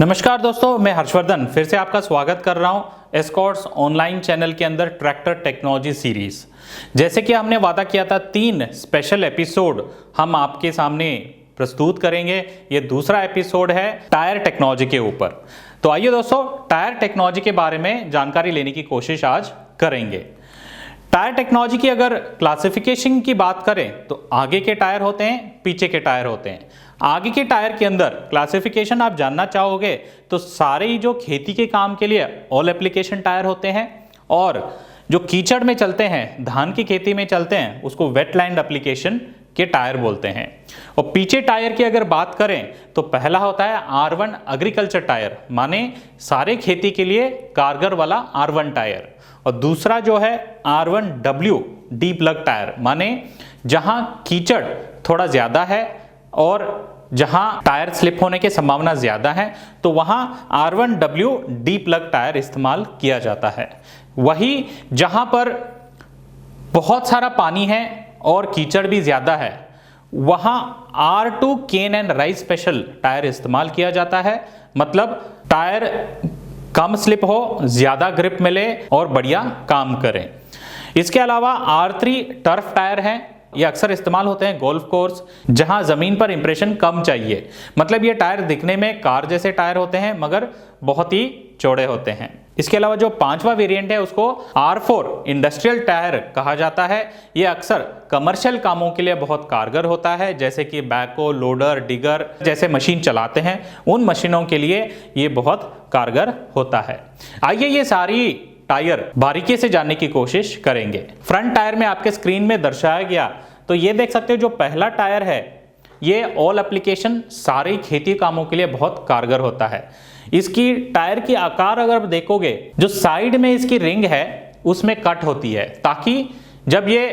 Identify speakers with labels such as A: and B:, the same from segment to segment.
A: नमस्कार दोस्तों, मैं हर्षवर्धन फिर से आपका स्वागत कर रहा हूं एस्कॉर्ट्स ऑनलाइन चैनल के अंदर ट्रैक्टर टेक्नोलॉजी सीरीज। जैसे कि हमने वादा किया था 3 स्पेशल एपिसोड हम आपके सामने प्रस्तुत करेंगे। ये दूसरा एपिसोड है टायर टेक्नोलॉजी के ऊपर। तो आइए दोस्तों, टायर टेक्नोलॉजी के बारे में जानकारी लेने की कोशिश आज करेंगे। टायर टेक्नोलॉजी की अगर क्लासिफिकेशन की बात करें तो आगे के टायर होते हैं, पीछे के टायर होते हैं। आगे के टायर के अंदर क्लासिफिकेशन आप जानना चाहोगे तो सारे ही जो खेती के काम के लिए ऑल एप्लीकेशन टायर होते हैं, और जो कीचड़ में चलते हैं, धान की खेती में चलते हैं, उसको वेटलैंड एप्लीकेशन के टायर बोलते हैं। और पीछे टायर की अगर बात करें तो पहला होता है R1 एग्रीकल्चर टायर, माने सारे खेती के लिए कारगर वाला R1 टायर। और दूसरा जो है R1W डीप लग टायर, माने जहां कीचड़ थोड़ा ज्यादा है और जहां टायर स्लिप होने की संभावना ज्यादा है तो वहां R1W डीप लग टायर इस्तेमाल किया जाता है। वही जहां पर बहुत सारा पानी है और कीचड़ भी ज्यादा है वहां R2 cane and rice special tyre इस्तेमाल किया जाता है। मतलब टायर कम स्लिप हो, ज्यादा ग्रिप मिले और बढ़िया काम करें। इसके अलावा R3 टर्फ टायर है। ये अक्सर इस्तेमाल होते हैं गोल्फ कोर्स, जहां जमीन पर इंप्रेशन कम चाहिए। मतलब ये टायर दिखने में कार जैसे टायर होते हैं मगर बहुत ही चौड़े होते हैं। इसके अलावा जो 5वां वेरिएंट है उसको R4 इंडस्ट्रियल टायर कहा जाता है। ये अक्सर कमर्शियल कामों के लिए बहुत कारगर होता है, जैसे कि बैकहो, लोडर, डिगर जैसे मशीन चलाते हैं, उन मशीनों के लिए ये बहुत कारगर होता है। आइए ये सारी टायर बारीकी से जानने की कोशिश करेंगे। फ्रंट टायर में आपके स्क्रीन में दर्शाया गया तो ये देख सकते हो, जो पहला टायर है ये ऑल एप्लीकेशन सारे खेती कामों के लिए बहुत कारगर होता है। इसकी टायर की आकार अगर देखोगे, जो साइड में इसकी रिंग है उसमें कट होती है ताकि जब ये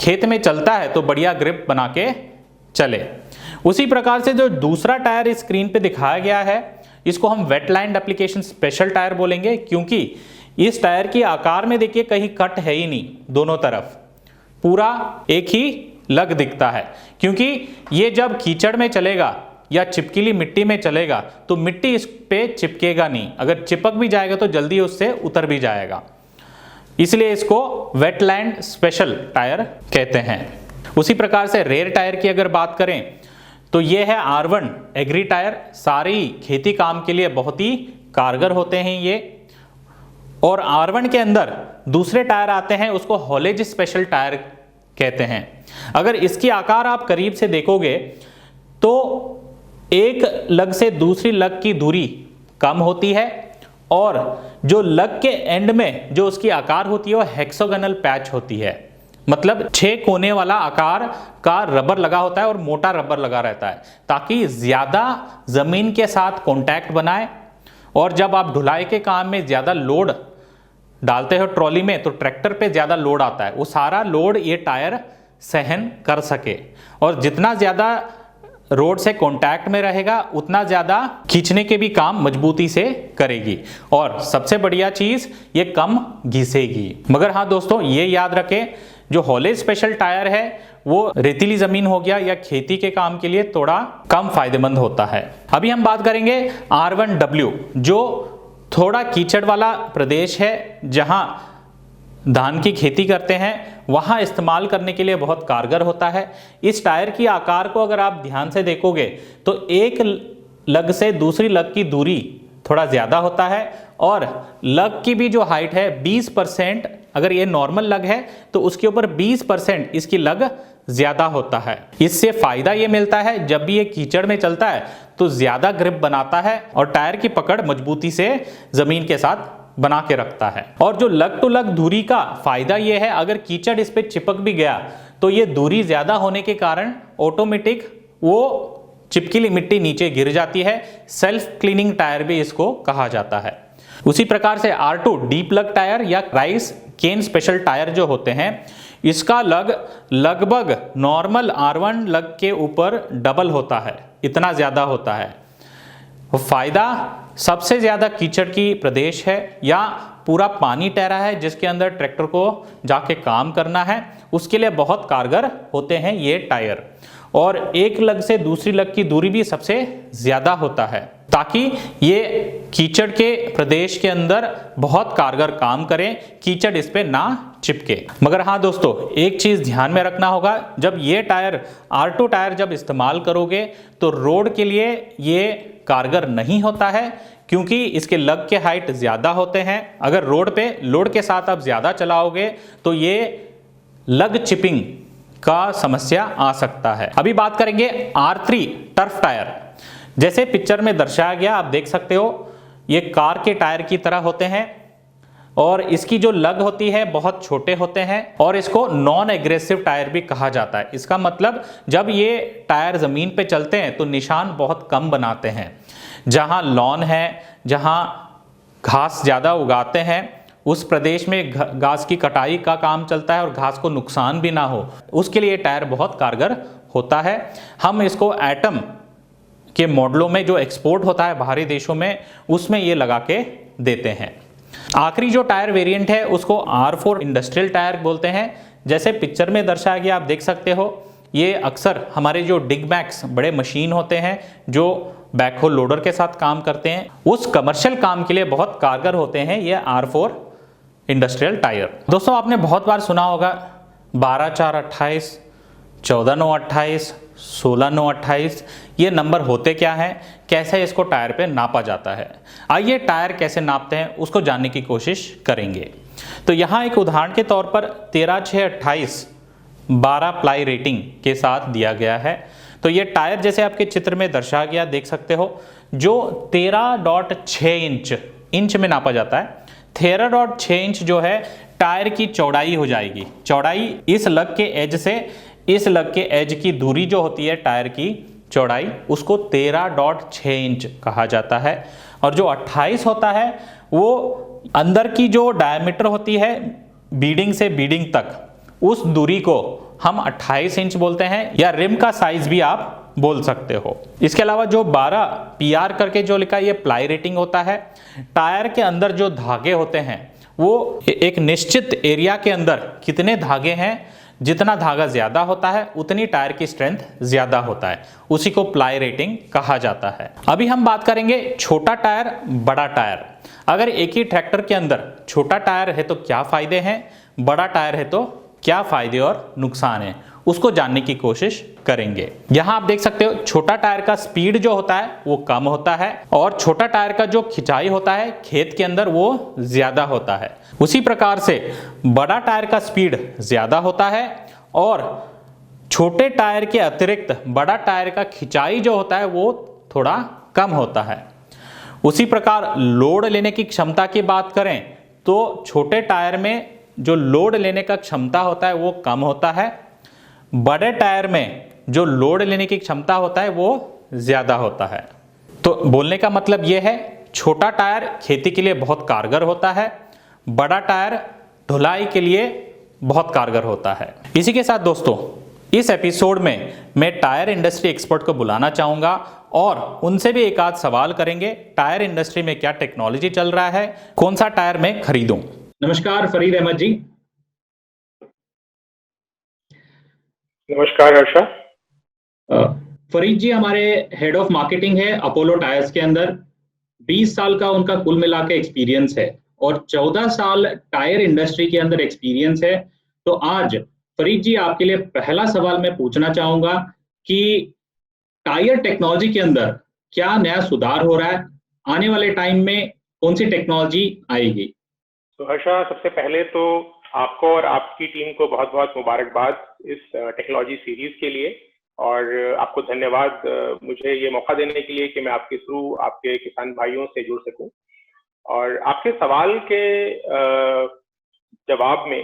A: खेत में चलता है तो बढ़िया ग्रिप बना के चले। उसी प्रकार से जो दूसरा टायर इस स्क्रीन पे दिखाया गया है इसको हम वेटलैंड एप्लीकेशन स्पेशल टायर बोलेंगे, क्योंकि इस टायर की आकार में देखिए कहीं कट है ही नहीं, दोनों तरफ पूरा एक ही लग दिखता है। क्योंकि ये जब कीचड़ में चलेगा या चिपकीली मिट्टी में चलेगा तो मिट्टी इस पे चिपकेगा नहीं, अगर चिपक भी जाएगा तो जल्दी उससे उतर भी जाएगा, इसलिए इसको वेटलैंड स्पेशल टायर कहते हैं। उसी प्रकार से रेयर टायर की अगर बात करें तो ये है R1 एग्री टायर। सारी खेती काम के लिए बहुत ही कारगर होते हैं ये। और R1 के अंदर दूसरे टायर आते हैं, उसको हॉलेज स्पेशल टायर कहते हैं। अगर इसकी आकार आप करीब से देखोगे तो एक लग से दूसरी लग की दूरी कम होती है, और जो लग के एंड में जो उसकी आकार होती है वो हेक्सागोनल पैच होती है। मतलब 6 कोने वाला आकार का रबर लगा होता है और मोटा रबर लगा रहता है ताकि ज्यादा जमीन के साथ कांटेक्ट बनाए, और जब आप ढुलाई के काम में ज्यादा लोड डालते हो ट्रॉली में तो ट्रैक्टर पे ज्यादा लोड आता है, वो सारा लोड ये टायर सहन कर सके। और जितना ज्यादा रोड से कांटेक्ट में रहेगा उतना ज्यादा खींचने के भी काम मजबूती से करेगी, और सबसे बढ़िया चीज ये कम घिसेगी। मगर हाँ दोस्तों, ये याद रखें, जो हॉलेज स्पेशल टायर है वो रेतीली जमीन हो गया या खेती के काम के लिए थोड़ा कम फायदेमंद होता है। अभी हम बात करेंगे R1W, जो थोड़ा कीचड़ वाला प्रदेश है, जहां धान की खेती करते हैं वहां इस्तेमाल करने के लिए बहुत कारगर होता है। इस टायर की आकार को अगर आप ध्यान से देखोगे तो एक लग से दूसरी लग की दूरी थोड़ा ज्यादा होता है, और लग की भी जो हाइट है 20%, अगर ये नॉर्मल लग है तो उसके ऊपर 20% इसकी लग ज्यादा होता है। इससे फायदा ये मिलता है, जब भी ये कीचड़ में चलता है तो ज्यादा ग्रिप बनाता है और टायर की पकड़ मजबूती से जमीन के साथ बना के रखता है। और जो लग टू लग दूरी का फायदा ये है, अगर कीचड़ इस पे चिपक भी गया तो ये दूरी ज्यादा होने के कारण ऑटोमेटिक वो चिपकीली मिट्टी नीचे गिर जाती है। सेल्फ क्लीनिंग टायर भी इसको कहा जाता है। उसी प्रकार से R2 डीप लग टायर या राइस केन स्पेशल टायर जो होते हैं, इसका लगभग नॉर्मल R1 लग के ऊपर डबल होता है, इतना ज्यादा होता है। फायदा सबसे ज्यादा कीचड़ की प्रदेश है या पूरा पानी टहरा है जिसके अंदर ट्रैक्टर को जाके काम करना है, उसके लिए बहुत कारगर होते हैं ये टायर। और एक लग से दूसरी लग की दूरी भी सबसे ज्यादा होता है, ताकि ये कीचड़ के प्रदेश के अंदर बहुत कारगर काम करें, कीचड़ इस पे ना चिपके। मगर हाँ दोस्तों, एक चीज ध्यान में रखना होगा, जब ये टायर R2 टायर जब इस्तेमाल करोगे तो रोड के लिए ये कारगर नहीं होता है, क्योंकि इसके लग के हाइट ज्यादा होते हैं। अगर रोड पे लोड के साथ आप ज्यादा चलाओगे तो ये लग चिपिंग का समस्या आ सकता है। अभी बात करेंगे R3 टर्फ टायर। जैसे पिक्चर में दर्शाया गया, आप देख सकते हो ये कार के टायर की तरह होते हैं और इसकी जो लग होती है बहुत छोटे होते हैं और इसको नॉन एग्रेसिव टायर भी कहा जाता है। इसका मतलब जब ये टायर जमीन पे चलते हैं तो निशान बहुत कम बनाते हैं। जहां लॉन है, जहां घास ज्यादा उगाते हैं, उस प्रदेश में घास की कटाई का काम चलता है और घास को नुकसान भी ना हो, उसके लिए टायर बहुत कारगर होता है। हम इसको एटम के मॉडलों में जो एक्सपोर्ट होता है बाहरी देशों में, उसमें ये लगा के देते हैं। आखिरी जो टायर वेरिएंट है उसको R4 इंडस्ट्रियल टायर बोलते हैं। जैसे पिक्चर में दर्शाया गया, आप देख सकते हो, ये अक्सर हमारे जो डिगमैक्स बड़े मशीन होते हैं जो बैकहो लोडर के साथ काम करते हैं, उस कमर्शियल काम के लिए बहुत कारगर होते हैं ये R4 इंडस्ट्रियल टायर। दोस्तों आपने बहुत बार सुना होगा 12/4/28, 14/9/28, 16/9/28, ये नंबर होते क्या हैं, कैसे इसको टायर पे नापा जाता है। आइए टायर कैसे नापते हैं उसको जानने की कोशिश करेंगे। तो यहाँ एक उदाहरण के तौर पर 13/6/28 12 प्लाई रेटिंग के साथ दिया गया है। तो ये टायर जैसे आपके चित्र में दर्शाया गया देख सकते हो, जो 13.6 इंच में नापा जाता है। 13.6 इंच जो है टायर की चौड़ाई हो जाएगी। चौड़ाई इस लग के एज से इस लग के एज की दूरी जो होती है टायर की चौड़ाई, उसको 13.6 इंच कहा जाता है। और जो 28 होता है वो अंदर की जो डायमीटर होती है बीडिंग से बीडिंग तक, उस दूरी को हम 28 इंच बोलते हैं, या रिम का साइज भी आप बोल सकते हो। इसके अलावा जो 12 PR करके जो लिखा है ये प्लाई रेटिंग होता है। टायर के अंदर जो धागे होते हैं वो एक निश्चित एरिया के अंदर कितने धागे हैं, जितना धागा ज्यादा होता है उतनी टायर की स्ट्रेंथ ज्यादा होता है, उसी को प्लाई रेटिंग कहा जाता है। अभी हम बात करेंगे छोटा टायर, बड़ा टायर। अगर एक ही ट्रैक्टर के अंदर छोटा टायर है तो क्या फायदे हैं, बड़ा टायर है तो क्या फायदे और नुकसान है, उसको जानने की कोशिश करेंगे। यहां आप देख सकते हो छोटा टायर का स्पीड जो होता है वो कम होता है और छोटा टायर का जो खिंचाई होता है खेत के अंदर वो ज्यादा होता है। उसी प्रकार से बड़ा टायर का स्पीड ज्यादा होता है और छोटे टायर के अतिरिक्त बड़ा टायर का खिंचाई जो होता है वो थोड़ा कम होता है। उसी प्रकार लोड लेने की क्षमता की बात करें तो छोटे टायर में जो लोड लेने का क्षमता होता है वो कम होता है, बड़े टायर में जो लोड लेने की क्षमता होता है वो ज्यादा होता है। तो बोलने का मतलब यह है, छोटा टायर खेती के लिए बहुत कारगर होता है, बड़ा टायर ढुलाई के लिए बहुत कारगर होता है। इसी के साथ दोस्तों इस एपिसोड में मैं टायर इंडस्ट्री एक्सपर्ट को बुलाना चाहूंगा और उनसे भी एक आध सवाल करेंगे। टायर इंडस्ट्री में क्या टेक्नोलॉजी चल रहा है, कौन सा टायर मैं खरीदूं।
B: नमस्कार फरीद अहमद जी।
C: नमस्कार हर्षा।
B: फरीद जी हमारे हेड ऑफ मार्केटिंग है अपोलो टायर्स के अंदर। 20 साल का उनका कुल मिला के एक्सपीरियंस है और 14 साल टायर इंडस्ट्री के अंदर एक्सपीरियंस है। तो आज फरीद जी आपके लिए पहला सवाल मैं पूछना चाहूंगा कि टायर टेक्नोलॉजी के अंदर क्या नया सुधार हो रहा है, आने वाले टाइम में कौन सी टेक्नोलॉजी आएगी।
C: तो हर्षा, सबसे पहले तो आपको और आपकी टीम को बहुत बहुत मुबारकबाद इस टेक्नोलॉजी सीरीज के लिए, और आपको धन्यवाद मुझे ये मौका देने के लिए कि मैं आपके थ्रू आपके किसान भाइयों से जुड़ सकूं। और आपके सवाल के जवाब में,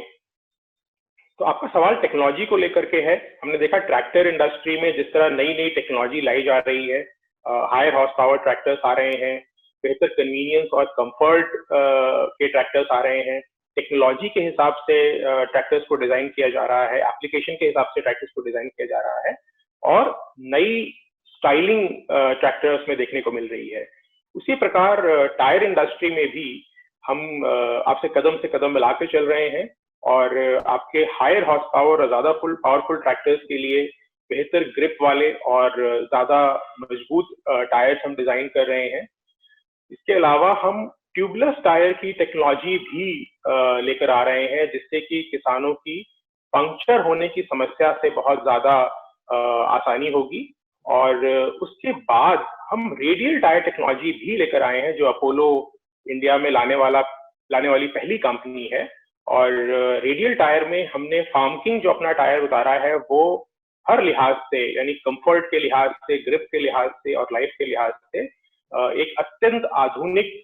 C: तो आपका सवाल टेक्नोलॉजी को लेकर के है। हमने देखा ट्रैक्टर इंडस्ट्री में जिस तरह नई नई टेक्नोलॉजी लाई जा रही है, हायर हॉर्स पावर ट्रैक्टर्स आ रहे हैं, बेहतर कन्वीनियंस और कंफर्ट के ट्रैक्टर्स आ रहे हैं। टेक्नोलॉजी के हिसाब से ट्रैक्टर्स को डिजाइन किया जा रहा है, एप्लीकेशन के हिसाब से ट्रैक्टर्स को डिजाइन किया जा रहा है और नई स्टाइलिंग ट्रैक्टर्स में देखने को मिल रही है। उसी प्रकार टायर इंडस्ट्री में भी हम आपसे कदम से कदम मिला के चल रहे हैं और आपके हायर हॉर्स पावर और ज्यादा पावरफुल ट्रैक्टर्स के लिए बेहतर ग्रिप वाले और ज्यादा मजबूत टायर्स हम डिजाइन कर रहे हैं। इसके अलावा हम ट्यूबलेस टायर की टेक्नोलॉजी भी लेकर आ रहे हैं, जिससे कि किसानों की पंक्चर होने की समस्या से बहुत ज्यादा आसानी होगी। और उसके बाद हम रेडियल टायर टेक्नोलॉजी भी लेकर आए हैं, जो अपोलो इंडिया में लाने वाली पहली कंपनी है। और रेडियल टायर में हमने फार्मकिंग जो अपना टायर उतारा है वो हर लिहाज से, यानी कंफर्ट के लिहाज से, ग्रिप के लिहाज से और लाइफ के लिहाज से एक अत्यंत आधुनिक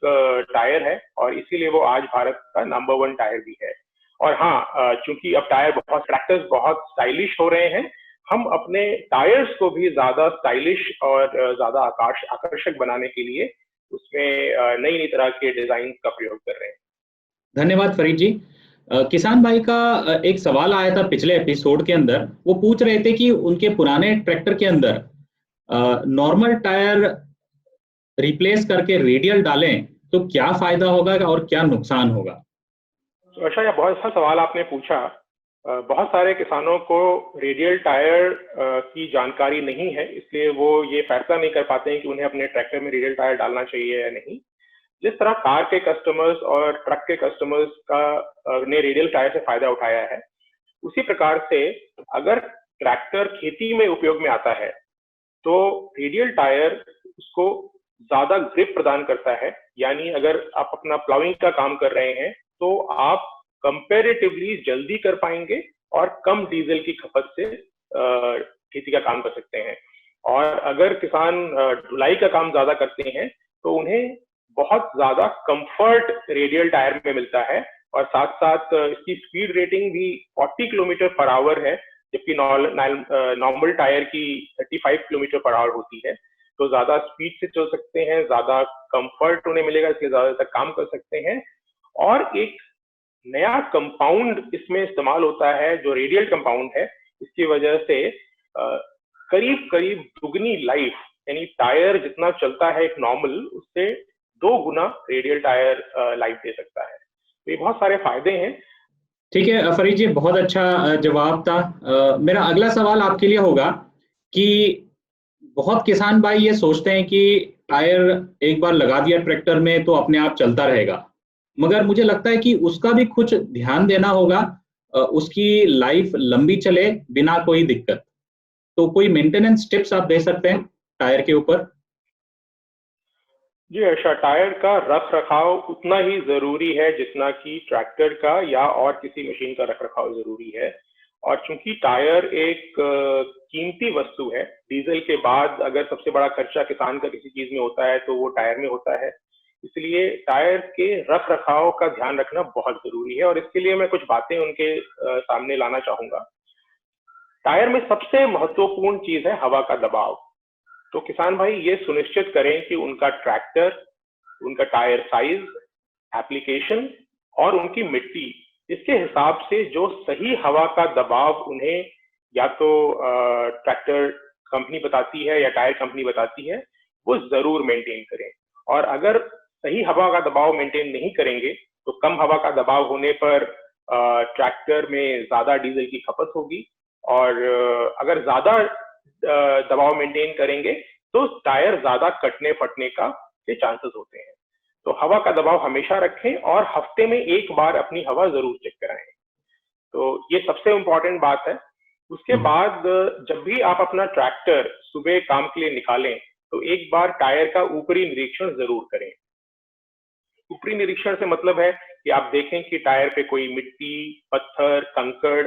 C: टायर है, और इसीलिए वो आज भारत का नंबर 1 टायर भी है। और हाँ, चूंकि अब ट्रैक्टर्स बहुत स्टाइलिश हो रहे हैं, हम अपने टायर्स को भी ज्यादा स्टाइलिश और ज्यादा आकर्षक बनाने के लिए उसमें नई नई तरह के डिजाइन का प्रयोग कर रहे हैं।
B: धन्यवाद फरीद जी। किसान भाई का एक सवाल आया था पिछले एपिसोड के अंदर। वो पूछ रहे थे कि उनके पुराने ट्रैक्टर के अंदर नॉर्मल टायर रिप्लेस करके रेडियल डालें तो क्या फायदा होगा और क्या नुकसान होगा?
C: तो अच्छा, यह बहुत अच्छा सवाल आपने पूछा। बहुत सारे किसानों को रेडियल टायर की जानकारी नहीं है, इसलिए वो ये फैसला नहीं कर पाते हैं कि उन्हें अपने ट्रैक्टर में रेडियल टायर डालना चाहिए या नहीं। जिस तरह कार के कस्टमर्स और ट्रक के कस्टमर्स ने रेडियल टायर से फायदा उठाया है, उसी प्रकार से अगर ट्रैक्टर खेती में उपयोग में आता है तो रेडियल टायर उसको ज्यादा ग्रिप प्रदान करता है। यानी अगर आप अपना प्लाविंग का काम कर रहे हैं तो आप कंपैरेटिवली जल्दी कर पाएंगे और कम डीजल की खपत से खेती का काम कर सकते हैं। और अगर किसान ढुलाई का काम ज्यादा करते हैं तो उन्हें बहुत ज्यादा कंफर्ट रेडियल टायर में मिलता है, और साथ साथ इसकी स्पीड रेटिंग भी 40 किलोमीटर पर आवर है, जबकि नॉर्मल टायर की 35 किलोमीटर पर आवर होती है। तो ज्यादा स्पीड से चल सकते हैं, ज्यादा कंफर्ट उन्हें मिलेगा, इसलिए ज्यादा तक काम कर सकते हैं। और एक नया कंपाउंड इसमें इस्तेमाल होता है जो रेडियल कंपाउंड है। इसकी वजह से करीब करीब दुगनी लाइफ, यानी टायर जितना चलता है एक नॉर्मल, उससे 2 गुना रेडियल टायर लाइफ दे सकता है। तो ये बहुत सारे फायदे हैं।
B: ठीक है फरीद जी, बहुत अच्छा जवाब था। मेरा अगला सवाल आपके लिए होगा कि बहुत किसान भाई ये सोचते हैं कि टायर एक बार लगा दिया ट्रैक्टर में तो अपने आप चलता रहेगा, मगर मुझे लगता है कि उसका भी कुछ ध्यान देना होगा, उसकी लाइफ लंबी चले बिना कोई दिक्कत। तो कोई मेंटेनेंस टिप्स आप दे सकते हैं टायर के ऊपर?
C: जी अच्छा, टायर का रख रखाव उतना ही जरूरी है जितना कि ट्रैक्टर का या और किसी मशीन का रख रखाव जरूरी है। और चूंकि टायर एक कीमती वस्तु है, डीजल के बाद अगर सबसे बड़ा खर्चा किसान का किसी चीज में होता है तो वो टायर में होता है, इसलिए टायर के रख रखाव का ध्यान रखना बहुत जरूरी है। और इसके लिए मैं कुछ बातें उनके सामने लाना चाहूंगा। टायर में सबसे महत्वपूर्ण चीज है हवा का दबाव। तो किसान भाई ये सुनिश्चित करें कि उनका ट्रैक्टर, उनका टायर साइज, एप्लीकेशन और उनकी मिट्टी, इसके हिसाब से जो सही हवा का दबाव उन्हें या तो ट्रैक्टर कंपनी बताती है या टायर कंपनी बताती है, वो जरूर मेंटेन करें। और अगर सही हवा का दबाव मेंटेन नहीं करेंगे तो कम हवा का दबाव होने पर ट्रैक्टर में ज्यादा डीजल की खपत होगी, और अगर ज्यादा दबाव मेंटेन करेंगे तो टायर ज्यादा कटने फटने के चांसेस होते हैं। तो हवा का दबाव हमेशा रखें और हफ्ते में एक बार अपनी हवा जरूर चेक कराएं। तो ये सबसे इम्पोर्टेंट बात है। उसके बाद जब भी आप अपना ट्रैक्टर सुबह काम के लिए निकालें तो एक बार टायर का ऊपरी निरीक्षण जरूर करें। ऊपरी निरीक्षण से मतलब है कि आप देखें कि टायर पे कोई मिट्टी, पत्थर, कंकड़,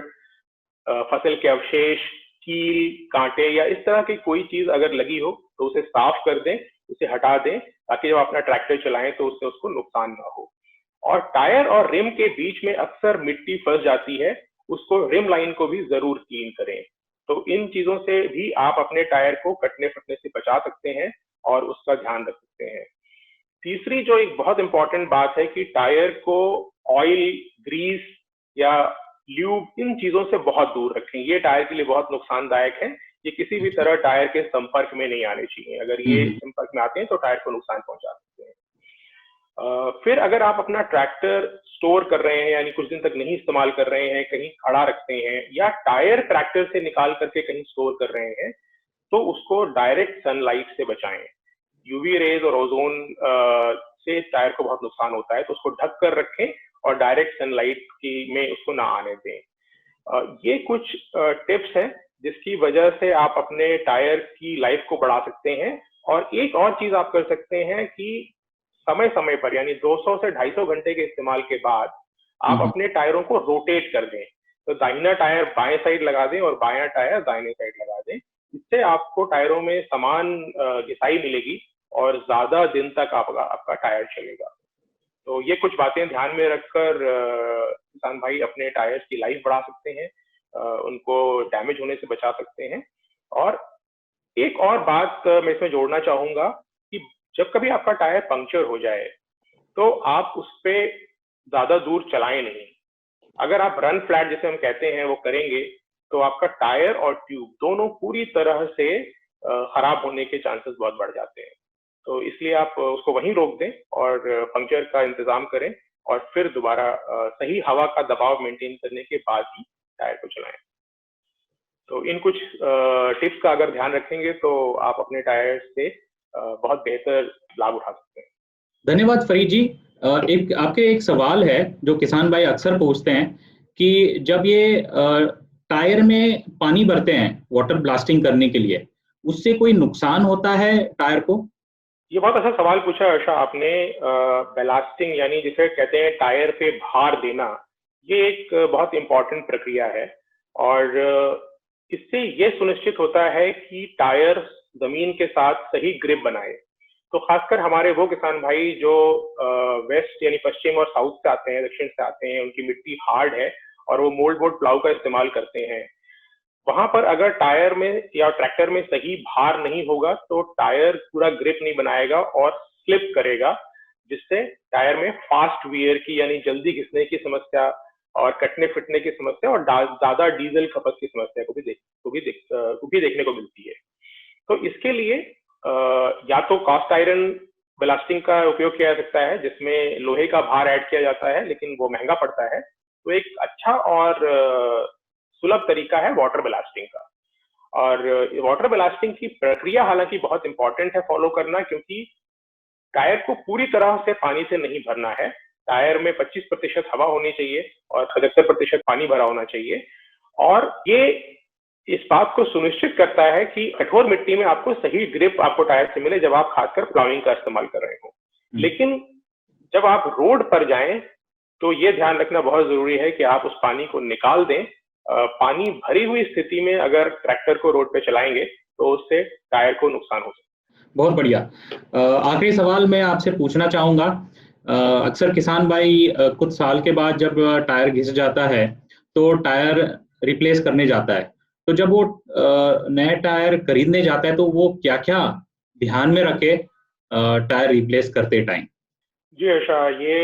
C: फसल के अवशेष, कील, कांटे या इस तरह की कोई चीज अगर लगी हो तो उसे साफ कर दें, उसे हटा दें, ताकि जब अपना ट्रैक्टर चलाएं तो उससे उसको नुकसान ना हो। और टायर और रिम के बीच में अक्सर मिट्टी फंस जाती है, उसको रिम लाइन को भी जरूर क्लीन करें। तो इन चीजों से भी आप अपने टायर को कटने फटने से बचा सकते हैं और उसका ध्यान रख सकते हैं। तीसरी जो एक बहुत इंपॉर्टेंट बात है कि टायर को ऑयल, ग्रीस या ल्यूब, इन चीजों से बहुत दूर रखें। ये टायर के लिए बहुत नुकसानदायक है। ये किसी भी तरह टायर के संपर्क में नहीं आने चाहिए। अगर ये संपर्क में आते हैं तो टायर को नुकसान पहुंचा सकते हैं। फिर अगर आप अपना ट्रैक्टर स्टोर कर रहे हैं, यानी कुछ दिन तक नहीं इस्तेमाल कर रहे हैं, कहीं खड़ा रखते हैं, या टायर ट्रैक्टर से निकाल करके कहीं स्टोर कर रहे हैं, तो उसको डायरेक्ट सनलाइट से बचाएं। यूवी रेज और ओजोन से टायर को बहुत नुकसान होता है, तो उसको ढक कर रखें और डायरेक्ट सनलाइट की में उसको ना आने दें। ये कुछ टिप्स हैं जिसकी वजह से आप अपने टायर की लाइफ को बढ़ा सकते हैं। और एक और चीज आप कर सकते हैं कि समय समय पर, यानी 200 से 250 घंटे के इस्तेमाल के बाद आप अपने टायरों को रोटेट कर दें। तो दाहिना टायर बाएं साइड लगा दें और बायां टायर दाहिने साइड लगा दें। इससे आपको टायरों में समान घिसाई मिलेगी और ज्यादा दिन तक आपका टायर चलेगा। तो ये कुछ बातें ध्यान में रखकर किसान भाई अपने टायर्स की लाइफ बढ़ा सकते हैं, उनको डैमेज होने से बचा सकते हैं। और एक और बात मैं इसमें जोड़ना चाहूंगा कि जब कभी आपका टायर पंक्चर हो जाए तो आप उस पर ज्यादा दूर चलाएं नहीं। अगर आप रन फ्लैट जिसे हम कहते हैं वो करेंगे तो आपका टायर और ट्यूब दोनों पूरी तरह से खराब होने के चांसेस बहुत बढ़ जाते हैं। तो इसलिए आप उसको वहीं रोक दें और पंक्चर का इंतजाम करें और फिर दोबारा सही हवा का दबाव मेंटेन करने के बाद ही टायर को चलाएं। तो इन कुछ टिप्स का अगर ध्यान रखेंगे तो आप अपने टायर से बहुत बेहतर लाभ उठा सकते हैं।
B: धन्यवाद फरीद जी। एक सवाल है जो किसान भाई अक्सर पूछते हैं कि जब ये टायर में पानी भरते हैं वाटर ब्लास्टिंग करने के लिए, उससे कोई नुकसान होता है टायर को?
C: ये बहुत अच्छा सवाल पूछा हर्षा आपने। ब्लास्टिंग यानी जिसे कहते हैं टायर पे भार देना, ये एक बहुत इंपॉर्टेंट प्रक्रिया है। और इससे ये सुनिश्चित होता है कि टायर जमीन के साथ सही ग्रिप बनाए। तो खासकर हमारे वो किसान भाई जो वेस्ट यानी पश्चिम और साउथ से आते हैं, दक्षिण से आते हैं, उनकी मिट्टी हार्ड है और वो मोल्ड बोर्ड प्लाऊ का इस्तेमाल करते हैं, वहां पर अगर टायर में या ट्रैक्टर में सही भार नहीं होगा तो टायर पूरा ग्रिप नहीं बनाएगा और स्लिप करेगा, जिससे टायर में फास्ट वियर की यानी जल्दी घिसने की समस्या और कटने फिटने की समस्या और ज्यादा डीजल खपत की समस्या को भी देखने को मिलती है। तो इसके लिए या तो कास्ट आयरन ब्लास्टिंग का उपयोग किया जा सकता है जिसमें लोहे का भार ऐड किया जाता है, लेकिन वो महंगा पड़ता है। तो एक अच्छा और सुलभ तरीका है वाटर ब्लास्टिंग का। और वाटर ब्लास्टिंग की प्रक्रिया हालांकि बहुत इंपॉर्टेंट है फॉलो करना, क्योंकि टायर को पूरी तरह से पानी से नहीं भरना है। टायर में 25% हवा होनी चाहिए और 75% पानी भरा होना चाहिए। और ये इस बात को सुनिश्चित करता है कि कठोर मिट्टी में आपको सही ग्रिप आपको टायर से मिले जब आप खासकर प्लाविंग का इस्तेमाल कर रहे हो। लेकिन जब आप रोड पर जाएं तो ये ध्यान रखना बहुत जरूरी है कि आप उस पानी को निकाल दें। पानी भरी हुई स्थिति में अगर ट्रैक्टर को रोड पे चलाएंगे तो उससे टायर को नुकसान हो सकता है।
B: बहुत बढ़िया। आखिरी सवाल मैं आपसे पूछना चाहूंगा, अक्सर किसान भाई कुछ साल के बाद जब टायर घिस जाता है तो टायर रिप्लेस करने जाता है, तो जब वो नया टायर खरीदने जाता है तो वो क्या क्या ध्यान में रखे टायर रिप्लेस करते टाइम?
C: जी हर्षा, ये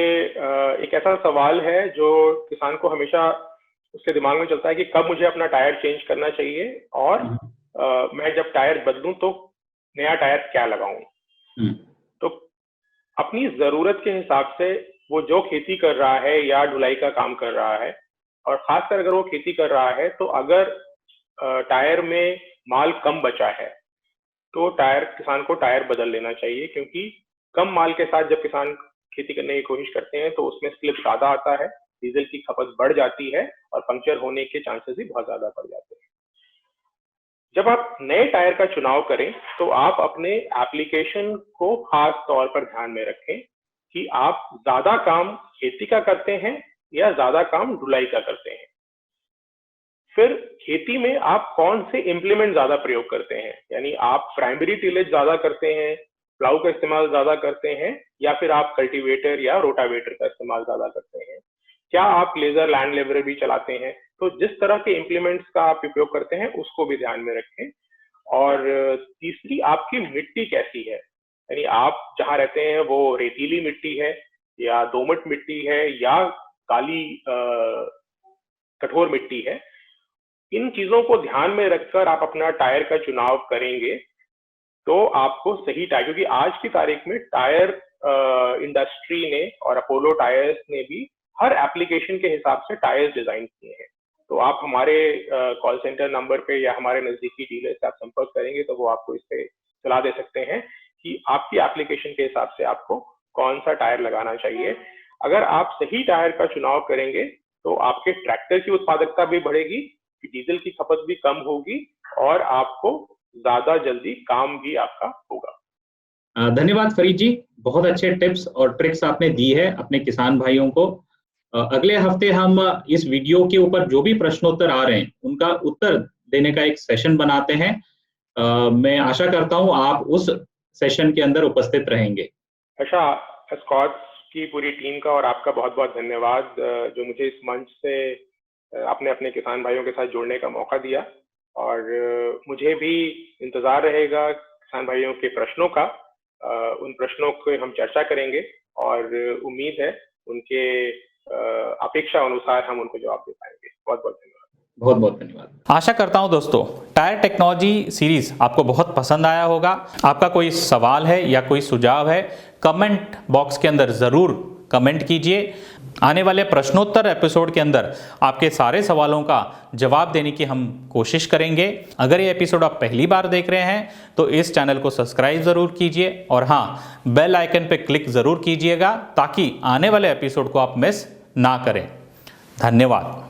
C: एक ऐसा सवाल है जो किसान को हमेशा उसके दिमाग में चलता है कि कब मुझे अपना टायर चेंज करना चाहिए और मैं जब टायर बदलूं तो नया टायर क्या लगाऊं। तो अपनी जरूरत के हिसाब से वो जो खेती कर रहा है या ढुलाई का काम कर रहा है, और खासकर अगर वो खेती कर रहा है तो अगर टायर में माल कम बचा है तो किसान को टायर बदल लेना चाहिए, क्योंकि कम माल के साथ जब किसान खेती करने की कोशिश करते हैं तो उसमें स्लिप ज्यादा आता है, डीजल की खपत बढ़ जाती है और पंक्चर होने के चांसेस भी बहुत ज्यादा बढ़ जाते हैं। जब आप नए टायर का चुनाव करें तो आप अपने एप्लीकेशन को खास तौर पर ध्यान में रखें कि आप ज्यादा काम खेती का करते हैं या ज्यादा काम ढुलाई का करते हैं। फिर खेती में आप कौन से इंप्लीमेंट ज्यादा प्रयोग करते हैं, यानी आप प्राइमरी टिलेज ज्यादा करते हैं, प्लाऊ का इस्तेमाल ज्यादा करते हैं, या फिर आप कल्टीवेटर या रोटावेटर का इस्तेमाल ज्यादा करते हैं, क्या आप लेजर लैंड लेवलर भी चलाते हैं। तो जिस तरह के इंप्लीमेंट्स का आप उपयोग करते हैं उसको भी ध्यान में रखें। और तीसरी, आपकी मिट्टी कैसी है, यानी आप जहां रहते हैं वो रेतीली मिट्टी है या दोमट मिट्टी है या काली कठोर मिट्टी है। इन चीजों को ध्यान में रखकर आप अपना टायर का चुनाव करेंगे तो आपको सही टायर, क्योंकि आज की तारीख में टायर इंडस्ट्री ने और अपोलो टायर्स ने भी हर एप्लीकेशन के हिसाब से टायर्स डिजाइन किए हैं। तो आप हमारे कॉल सेंटर नंबर पे या हमारे नजदीकी डीलर से आप संपर्क करेंगे तो वो आपको इस पे सलाह दे सकते हैं कि आपकी एप्लीकेशन के हिसाब से आपको कौन सा टायर लगाना चाहिए। अगर आप सही टायर का चुनाव करेंगे तो आपके ट्रैक्टर की उत्पादकता भी बढ़ेगी, डीजल की खपत भी कम होगी और आपको ज्यादा जल्दी काम भी आपका होगा।
B: धन्यवाद फरीद जी, बहुत अच्छे टिप्स और ट्रिक्स आपने दी है अपने किसान भाइयों को। अगले हफ्ते हम इस वीडियो के ऊपर जो भी प्रश्नोत्तर आ रहे हैं उनका उत्तर देने का एक सेशन बनाते हैं। मैं आशा करता हूं आप उस सेशन के अंदर उपस्थित रहेंगे।
C: अच्छा, एस्कॉर्ट्स की पूरी टीम का और आपका बहुत बहुत धन्यवाद जो मुझे इस मंच से आपने अपने किसान भाइयों के साथ जुड़ने का मौका दिया, और मुझे भी इंतजार रहेगा किसान भाइयों के प्रश्नों का। उन प्रश्नों को हम चर्चा करेंगे और उम्मीद है उनके अपेक्षा अनुसार हम उनको जवाब दे पाएंगे। बहुत बहुत धन्यवाद।
B: बहुत बहुत धन्यवाद।
A: आशा करता हूं दोस्तों टायर टेक्नोलॉजी सीरीज आपको बहुत पसंद आया होगा। आपका कोई सवाल है या कोई सुझाव है, कमेंट बॉक्स के अंदर ज़रूर कमेंट कीजिए। आने वाले प्रश्नोत्तर एपिसोड के अंदर आपके सारे सवालों का जवाब देने की हम कोशिश करेंगे। अगर ये एपिसोड आप पहली बार देख रहे हैं तो इस चैनल को सब्सक्राइब ज़रूर कीजिए और हाँ, बेल आइकन पे क्लिक ज़रूर कीजिएगा ताकि आने वाले एपिसोड को आप मिस ना करें। धन्यवाद।